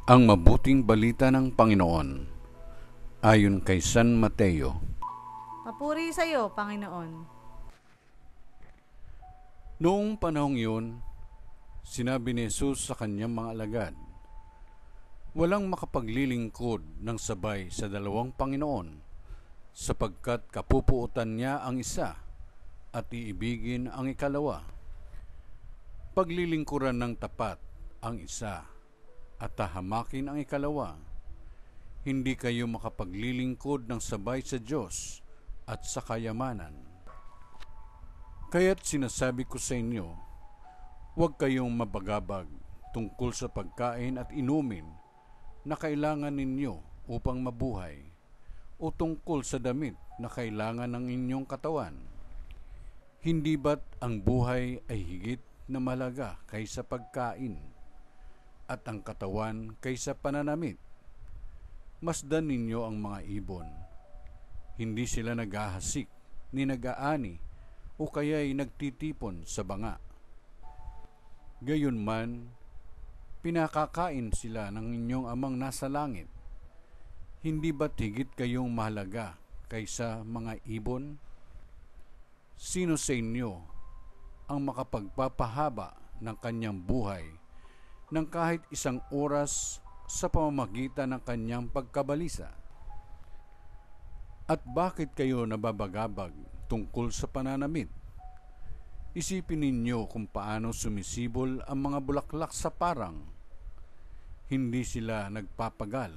Ang mabuting balita ng Panginoon ayon kay San Mateo. Papuri sa iyo, Panginoon. Noong panahong yun, sinabi ni Jesus sa kanyang mga alagad, walang makapaglilingkod ng sabay sa dalawang Panginoon, sapagkat kapupuutan niya ang isa at iibigin ang ikalawa. Paglilingkuran ng tapat ang isa at tahamakin ang ikalawa. Hindi kayo makapaglilingkod ng sabay sa Diyos at sa kayamanan. Kaya't sinasabi ko sa inyo, huwag kayong mabagabag tungkol sa pagkain at inumin na kailangan ninyo upang mabuhay, o tungkol sa damit na kailangan ng inyong katawan. Hindi ba't ang buhay ay higit na mahalaga kaysa pagkain, at ang katawan kaysa pananamit? Masdan ninyo ang mga ibon. Hindi sila naghahasik ni nag-aani o kaya'y nagtitipon sa banga. Gayunman, pinakakain sila ng inyong amang nasa langit. Hindi ba't higit kayong mahalaga kaysa mga ibon? Sino sa inyo ang makapagpapahaba ng kanyang buhay ng kahit isang oras sa pamamagitan ng kanyang pagkabalisa? At bakit kayo nababagabag tungkol sa pananamit? Isipin ninyo kung paano sumisibol ang mga bulaklak sa parang. Hindi sila nagpapagal,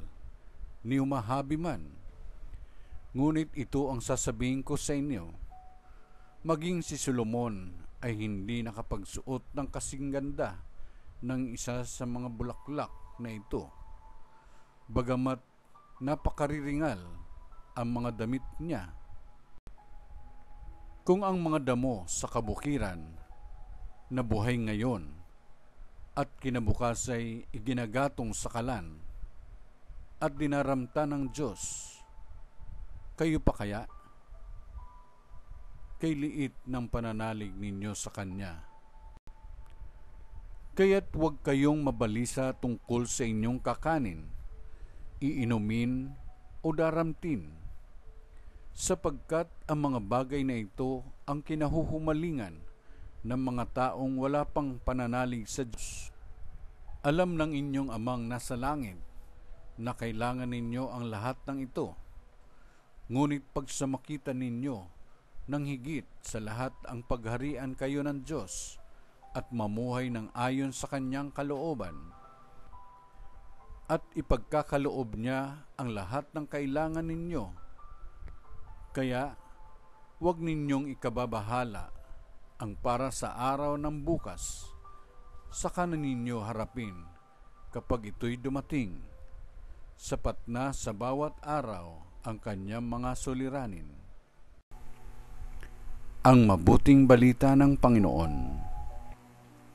ni humahabi man. Ngunit ito ang sasabihin ko sa inyo, maging si Solomon ay hindi nakapagsuot ng kasing ganda ng isa sa mga bulaklak na ito. Bagamat napakariringal ang mga damit niya. Kung ang mga damo sa kabukiran na buhay ngayon at kinabukas ay iginagatong sa kalan at dinaramta ng Diyos, kayo pa kaya? Kay liit ng pananalig ninyo sa Kanya. Kaya't huwag kayong mabalisa tungkol sa inyong kakanin, iinumin o daramtin, sapagkat ang mga bagay na ito ang kinahuhumalingan ng mga taong wala pang pananalig sa Diyos. Alam ng inyong amang nasa langit na kailangan ninyo ang lahat ng ito. Ngunit pagsamakita ninyo ng higit sa lahat ang pagharian kayo ng Diyos at mamuhay ng ayon sa Kanyang kalooban, at ipagkakaloob niya ang lahat ng kailangan ninyo. Kaya, huwag ninyong ikababahala ang para sa araw ng bukas. Saka na ninyo harapin kapag ito'y dumating. Sapat na sa bawat araw ang kanyang mga suliranin. Ang mabuting balita ng Panginoon.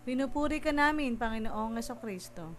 Pinupuri ka namin, Panginoong Jesucristo.